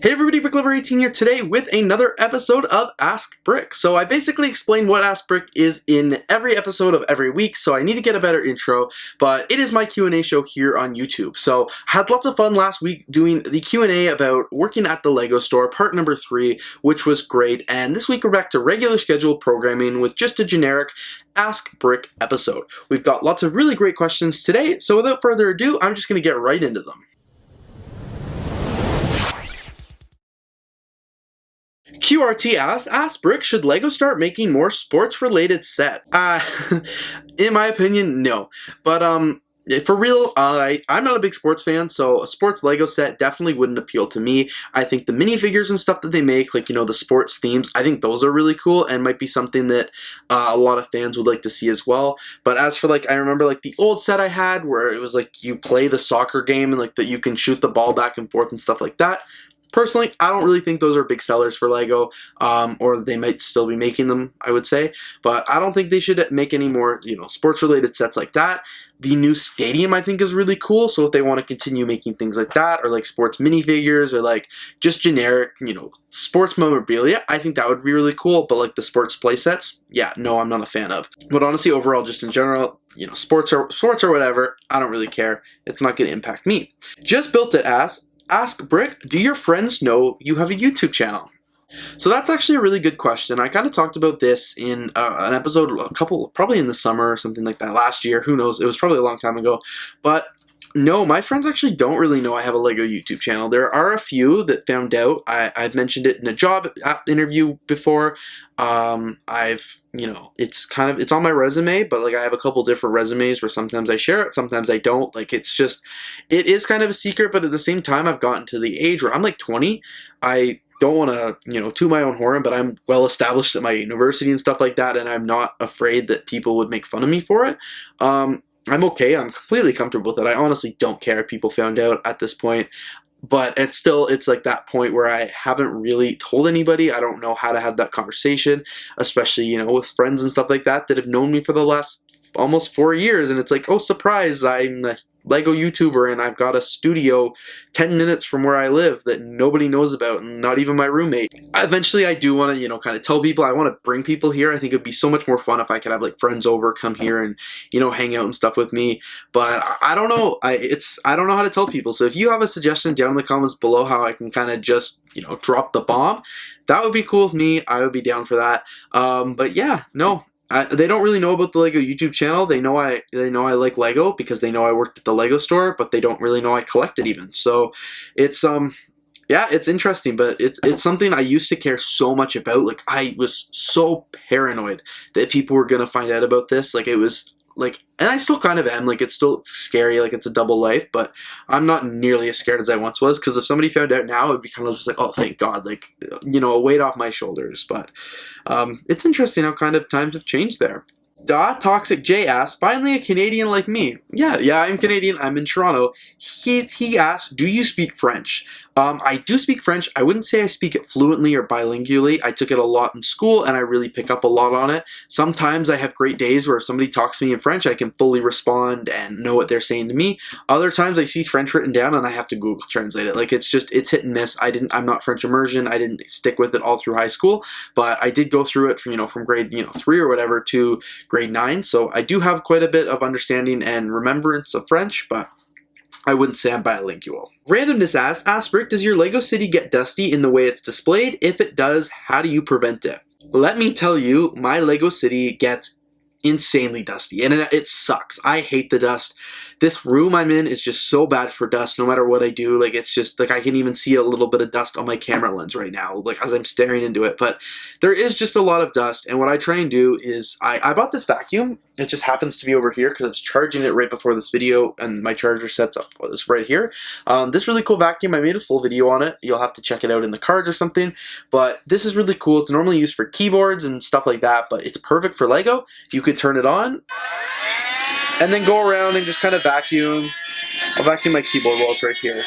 Hey everybody, BrickLoot here today with another episode of Ask Brick. So I basically explain what Ask Brick is in every episode of every week, so I need to get a better intro, but it is my Q&A show here on YouTube. So I had lots of fun last week doing the Q&A about working at the Lego store, part number 3, which was great, and this week we're back to regular scheduled programming with just a generic Ask Brick episode. We've got lots of really great questions today, so without further ado, I'm just going to get right into them. QRT asks, Brick, should LEGO start making more sports-related set? In my opinion, no. But, for real, I'm not a big sports fan, so a sports LEGO set definitely wouldn't appeal to me. I think the minifigures and stuff that they make, like, the sports themes, I think those are really cool and might be something that a lot of fans would like to see as well. But as for, I remember, the old set I had where it was, you play the soccer game and, that you can shoot the ball back and forth and stuff like that. Personally, I don't really think those are big sellers for LEGO, or they might still be making them, I would say. But I don't think they should make any more, sports-related sets like that. The new stadium, I think, is really cool. So if they want to continue making things like that, or sports minifigures, or just generic, sports memorabilia, I think that would be really cool. But the sports play sets, yeah, no, I'm not a fan of. But honestly, overall, just in general, sports or whatever, I don't really care. It's not going to impact me. Just Built It Ask Brick, do your friends know you have a YouTube channel? So that's actually a really good question. I kind of talked about this in an episode, probably in the summer or something like that last year. Who knows? It was probably a long time ago. But no, my friends actually don't really know I have a LEGO YouTube channel. There are a few that found out. I've mentioned it in a job interview before. It's on my resume, but I have a couple different resumes where sometimes I share it, sometimes I don't. It is kind of a secret, but at the same time, I've gotten to the age where I'm 20. I don't want to, toot my own horn, but I'm well established at my university and stuff like that, and I'm not afraid that people would make fun of me for it. I'm okay. I'm completely comfortable with it. I honestly don't care if people found out at this point. But it's that point where I haven't really told anybody. I don't know how to have that conversation, especially, with friends and stuff like that have known me for the last almost 4 years. And it's oh, surprise, I'm a LEGO YouTuber and I've got a studio 10 minutes from where I live that nobody knows about, and not even my roommate. Eventually, I do want to, kind of tell people. I want to bring people here. I think it'd be so much more fun if I could have friends over, come here and, hang out and stuff with me. But I don't know. I don't know how to tell people. So if you have a suggestion down in the comments below how I can kind of just, drop the bomb, that would be cool with me. I would be down for that. But yeah, no. They don't really know about the LEGO YouTube channel. They know I like LEGO because they know I worked at the LEGO store, but they don't really know I collect it even. So it's yeah, it's interesting, but it's something I used to care so much about. I was so paranoid that people were gonna find out about this. It was and I still kind of am. It's still scary. It's a double life, but I'm not nearly as scared as I once was. Because if somebody found out now, it'd be kind of just oh, thank God, a weight off my shoulders. But it's interesting how kind of times have changed there. Toxic J asks, finally a Canadian like me. Yeah, I'm Canadian. I'm in Toronto. He asks, do you speak French? I do speak French. I wouldn't say I speak it fluently or bilingually. I took it a lot in school, and I really pick up a lot on it. Sometimes I have great days where if somebody talks to me in French, I can fully respond and know what they're saying to me. Other times I see French written down, and I have to Google translate it. It's hit and miss. I'm not French immersion. I didn't stick with it all through high school, but I did go through it from grade 3 or whatever to grade 9. So I do have quite a bit of understanding and remembrance of French, but I wouldn't say I'm bilingual. Randomness asks, Brick, does your LEGO city get dusty in the way it's displayed? If it does, how do you prevent it? Let me tell you, my LEGO city gets insanely dusty, and it sucks. I hate the dust. This room I'm in is just so bad for dust no matter what I do. It's just I can even see a little bit of dust on my camera lens right now, as I'm staring into it. But there is just a lot of dust, and what I try and do is I bought this vacuum. It just happens to be over here because I was charging it right before this video, and my charger sets up this right here. This really cool vacuum, I made a full video on it. You'll have to check it out in the cards or something. But this is really cool. It's normally used for keyboards and stuff like that, but it's perfect for LEGO. You could turn it on and then go around and just kind of vacuum. I'll vacuum my keyboard while it's right here.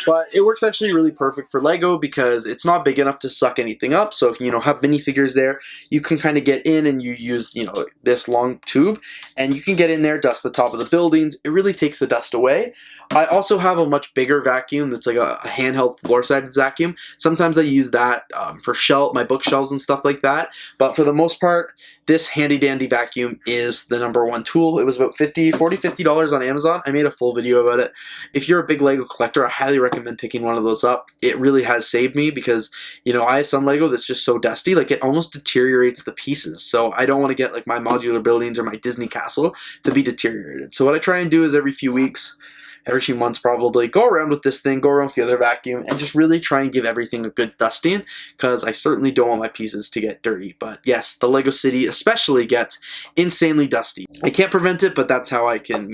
But it works actually really perfect for Lego because it's not big enough to suck anything up. So if you have minifigures there, you can kind of get in and you use this long tube, and you can get in there, dust the top of the buildings. It really takes the dust away. I also have a much bigger vacuum that's like a handheld floor-side vacuum. Sometimes I use that for my bookshelves and stuff like that. But for the most part, this handy dandy vacuum is the number one tool. It was about $50 on Amazon. I made a full video about it. If you're a big Lego collector, I highly recommend picking one of those up. It really has saved me because, I have some Lego that's just so dusty, like it almost deteriorates the pieces. So I don't want to get like my modular buildings or my Disney castle to be deteriorated. So what I try and do is every few weeks, every few months probably, go around with this thing, go around with the other vacuum, and just really try and give everything a good dusting, because I certainly don't want my pieces to get dirty. But yes, the Lego City especially gets insanely dusty. I can't prevent it, but that's how I can,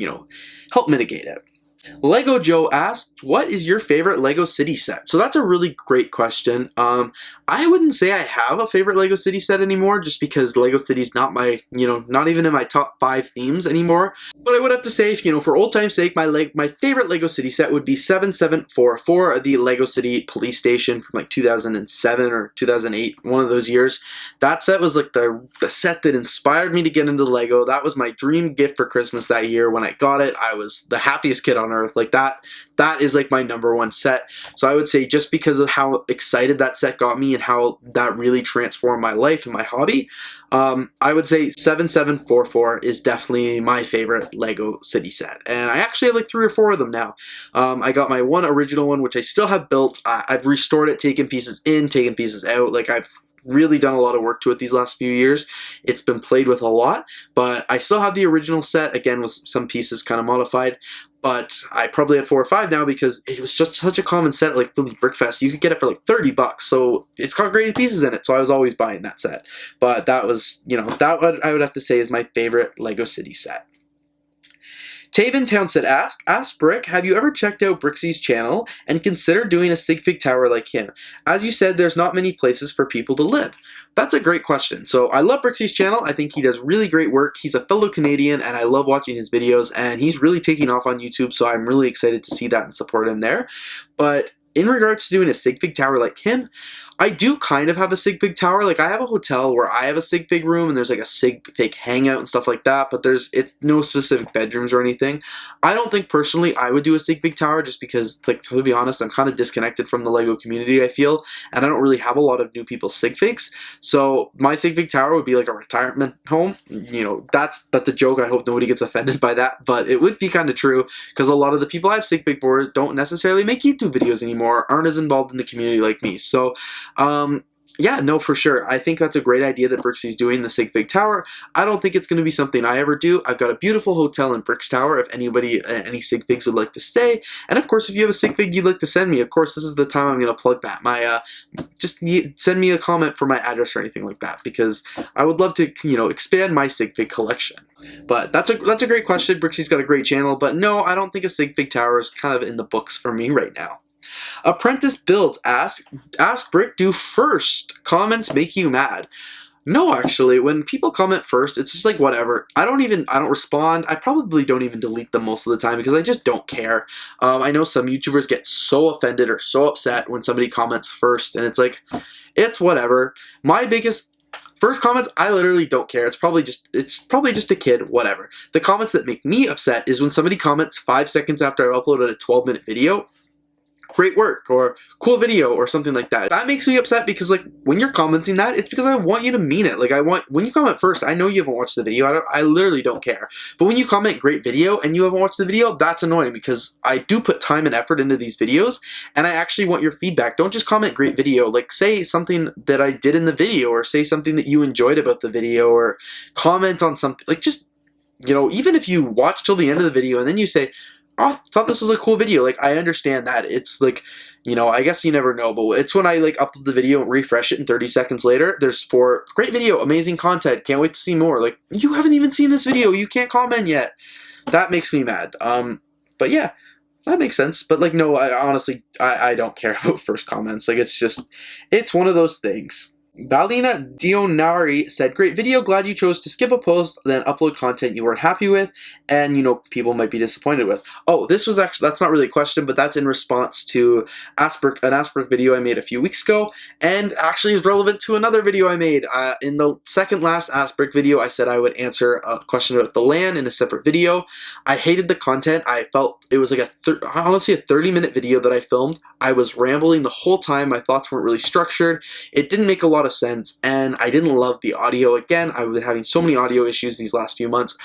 help mitigate it. Lego Joe asked, what is your favorite Lego City set? So that's a really great question. I wouldn't say I have a favorite Lego City set anymore, just because Lego City's not my, not even in my top 5 themes anymore. But I would have to say, if, for old time's sake, my favorite Lego City set would be 7744, the Lego City Police Station from like 2007 or 2008, one of those years. That set was like the set that inspired me to get into Lego. That was my dream gift for Christmas that year. When I got it, I was the happiest kid on earth. Like that is like my number one set. So I would say, just because of how excited that set got me and how that really transformed my life and my hobby, I would say 7744 is definitely my favorite Lego City set. And I actually have like 3 or 4 of them now. I got my one original one, which I still have built. I've restored it, taken pieces in, taken pieces out. Like I've really done a lot of work to it these last few years. It's been played with a lot, but I still have the original set, again with some pieces kind of modified. But I probably have 4 or 5 now because it was just such a common set, like Philly Brickfest. You could get it for like $30, so it's got great pieces in it. So I was always buying that set. But that was, that I would have to say is my favorite Lego City set. Taven Townsend ask Brick, have you ever checked out Brixies' channel and considered doing a sig fig tower like him? As you said, there's not many places for people to live. That's a great question. So I love Brixies' channel. I think he does really great work. He's a fellow Canadian, and I love watching his videos, and he's really taking off on YouTube, so I'm really excited to see that and support him there. But in regards to doing a sig fig tower like him, I do kind of have a sig fig tower. Like I have a hotel where I have a sig fig room and there's like a sig fig hangout and stuff like that, but it's no specific bedrooms or anything. I don't think personally I would do a sig fig tower, just because, like, to be honest, I'm kind of disconnected from the Lego community, I feel, and I don't really have a lot of new people sig figs. So my sig fig tower would be like a retirement home. That's a joke. I hope nobody gets offended by that, but it would be kind of true, because a lot of the people I have sig fig for don't necessarily make YouTube videos anymore, aren't as involved in the community like me. So yeah, no, for sure. I think that's a great idea that Brixies doing the sig fig tower. I don't think it's going to be something I ever do. I've got a beautiful hotel in Bricks Tower if any sig figs would like to stay. And of course, if you have a sig fig you'd like to send me, of course, this is the time I'm going to plug that. Just send me a comment for my address or anything like that, because I would love to, expand my sig fig collection. But that's a great question. Brixies got a great channel, but no, I don't think a sig fig tower is kind of in the books for me right now. Apprentice Builds ask Brick, do first comments make you mad? No, actually, when people comment first, it's just like whatever. I don't respond. I probably don't even delete them most of the time because I just don't care. I know some YouTubers get so offended or so upset when somebody comments first, and it's like, it's whatever. My biggest first comments, I literally don't care. It's probably just a kid, whatever. The comments that make me upset is when somebody comments 5 seconds after I've uploaded a 12-minute video, great work, or cool video, or something like that. That makes me upset, because like when you're commenting that, it's because I want you to mean it. Like when you comment first, I know you haven't watched the video. I literally don't care. But when you comment great video and you haven't watched the video, that's annoying, because I do put time and effort into these videos, and I actually want your feedback. Don't just comment great video. Like say something that I did in the video, or say something that you enjoyed about the video, or comment on something. Like just, even if you watch till the end of the video and then you say, oh, I thought this was a cool video. Like, I understand that. It's like, I guess you never know, but it's when I like upload the video and refresh it, and 30 seconds later, there's 4 great video, amazing content, can't wait to see more. Like, you haven't even seen this video, you can't comment yet. That makes me mad. But yeah, that makes sense. But like, no, I honestly don't care about first comments. Like, it's one of those things. Balina Dionari said, "Great video, glad you chose to skip a post, then upload content you weren't happy with, and people might be disappointed with." Oh, this was actually, that's not really a question, but that's in response to an Asperg video I made a few weeks ago, and actually is relevant to another video I made. In the second last Asperg video, I said I would answer a question about the LAN in a separate video. I hated the content. I felt it was like honestly a 30-minute video that I filmed. I was rambling the whole time. My thoughts weren't really structured. It didn't make a lot of sense, and I didn't love the audio. Again, I've been having so many audio issues these last few months,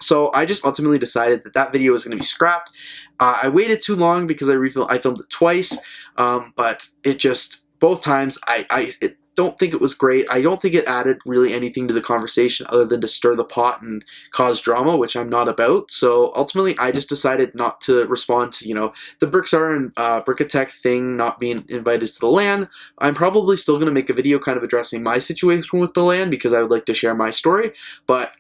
so I just ultimately decided that video was going to be scrapped. I waited too long because I filmed it twice, but it just, both times, I don't think it was great. I don't think it added really anything to the conversation other than to stir the pot and cause drama, which I'm not about. So ultimately, I just decided not to respond to, the Brixies and Brickatech thing not being invited to the LAN. I'm probably still going to make a video kind of addressing my situation with the LAN because I would like to share my story, but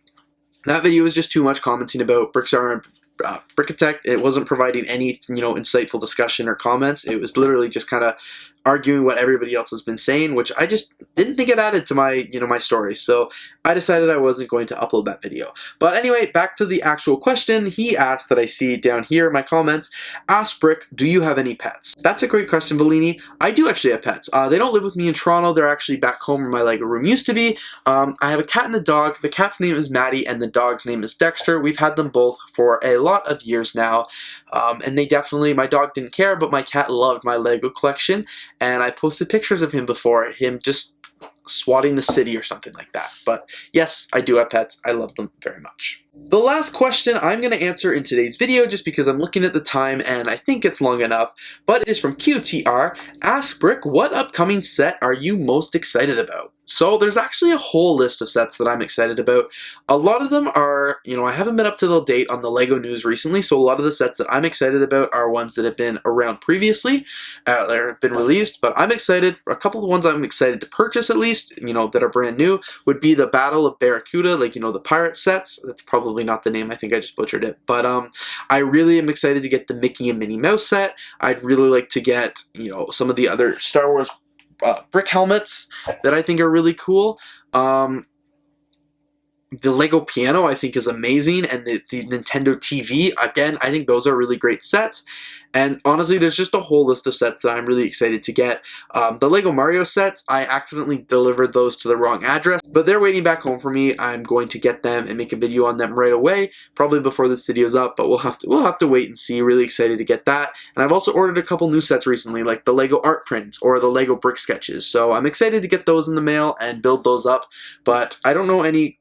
that video was just too much commenting about Brixies and Brickatech. It wasn't providing any, insightful discussion or comments. It was literally just kind of arguing what everybody else has been saying, which I just didn't think it added to my, my story. So I decided I wasn't going to upload that video. But anyway, back to the actual question. He asked, that I see down here in my comments, "Ask Brick, do you have any pets?" That's a great question, Bellini. I do actually have pets. They don't live with me in Toronto. They're actually back home where my Lego room used to be. I have a cat and a dog. The cat's name is Maddie and the dog's name is Dexter. We've had them both for a lot of years now. And they definitely, my dog didn't care, but my cat loved my Lego collection. And I posted pictures of him before, him just swatting the city or something like that. But yes, I do have pets. I love them very much. The last question I'm going to answer in today's video, just because I'm looking at the time and I think it's long enough, but it is from QTR. "Ask Brick, what upcoming set are you most excited about?" So there's actually a whole list of sets that I'm excited about. A lot of them are, I haven't been up to the date on the LEGO news recently, so a lot of the sets that I'm excited about are ones that have been around previously, that have been released, but I'm excited. A couple of the ones I'm excited to purchase at least, that are brand new, would be the Battle of Barracuda, the pirate sets. That's probably not the name, I think I just butchered it, but I really am excited to get the Mickey and Minnie Mouse set. I'd really like to get, some of the other Star Wars brick helmets that I think are really cool. The Lego piano I think is amazing, and the Nintendo TV, again, I think those are really great sets. And honestly, there's just a whole list of sets that I'm really excited to get. The Lego Mario sets, I accidentally delivered those to the wrong address, but they're waiting back home for me. I'm going to get them and make a video on them right away, probably before this video's up, but we'll have to wait and see. Really excited to get that. And I've also ordered a couple new sets recently, like the Lego art print or the Lego brick sketches. So I'm excited to get those in the mail and build those up, but I don't know any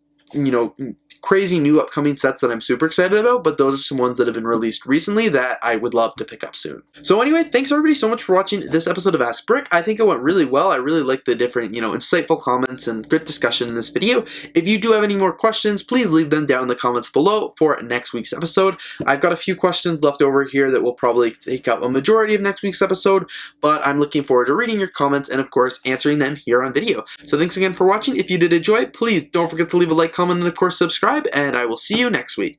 crazy new upcoming sets that I'm super excited about, but those are some ones that have been released recently that I would love to pick up soon. So anyway, thanks everybody so much for watching this episode of Ask Brick. I think it went really well. I really liked the different, insightful comments and good discussion in this video. If you do have any more questions, please leave them down in the comments below for next week's episode. I've got a few questions left over here that will probably take up a majority of next week's episode, but I'm looking forward to reading your comments and of course answering them here on video. So thanks again for watching. If you did enjoy, please don't forget to leave a like, comment, and of course subscribe, and I will see you next week.